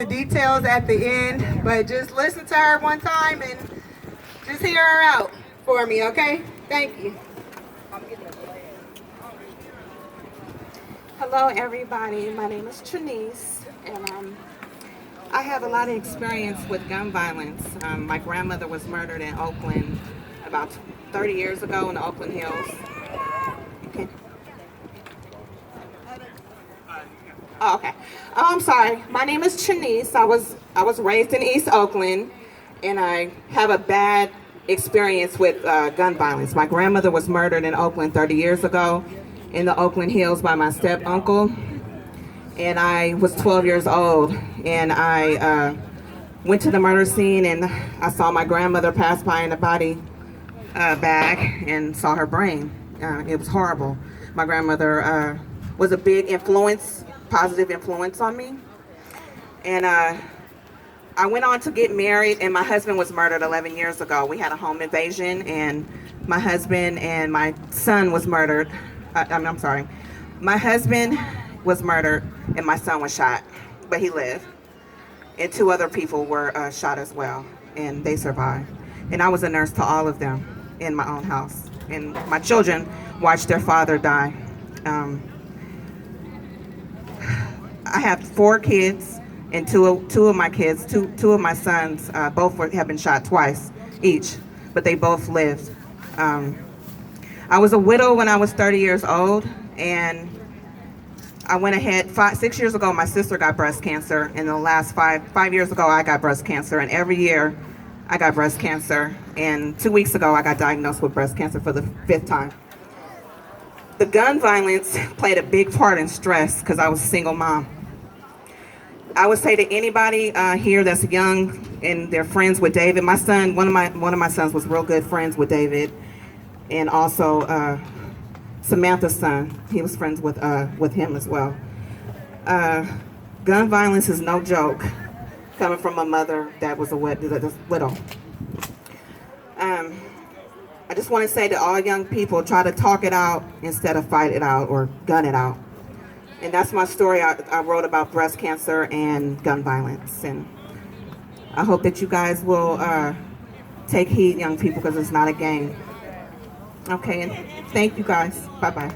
The details at the end, but just listen to her one time and just hear her out for me, okay? Thank you. Hello, everybody. My name is Trinese, and I have a lot of experience with gun violence. My grandmother was murdered in Oakland about 30 years ago in the Oakland Hills. Okay. Oh, okay. I'm sorry. My name is Trinese. I was raised in East Oakland, and I have a bad experience with gun violence. My grandmother was murdered in Oakland 30 years ago in the Oakland Hills by my step uncle, and I was 12 years old, and I went to the murder scene, and I saw my grandmother pass by in a body bag and saw her brain. It was horrible. My grandmother was a big influence, positive influence on me. And I went on to get married, and my husband was murdered 11 years ago. We had a home invasion, and my husband and my son was murdered. I'm sorry. My husband was murdered, and my son was shot, but he lived. And two other people were shot as well, and they survived. And I was a nurse to all of them in my own house. And my children watched their father die. I have 4 kids, and two of my kids, two of my sons, have been shot twice each, but they both lived. I was a widow when I was 30 years old, and I went ahead. 6 years ago, my sister got breast cancer, and the last 5 years ago, I got breast cancer, and every year I got breast cancer. And 2 weeks ago, I got diagnosed with breast cancer for the 5th time. The gun violence played a big part in stress because I was a single mom. I would say to anybody here that's young and they're friends with David, my son, one of my sons was real good friends with David, and also Samantha's son, he was friends with him as well. Gun violence is no joke, coming from a mother that was a widow. I just want to say to all young people, try to talk it out instead of fight it out or gun it out. And that's my story. I wrote about breast cancer and gun violence. And I hope that you guys will take heed, young people, because it's not a game. Okay, and thank you guys. Bye-bye.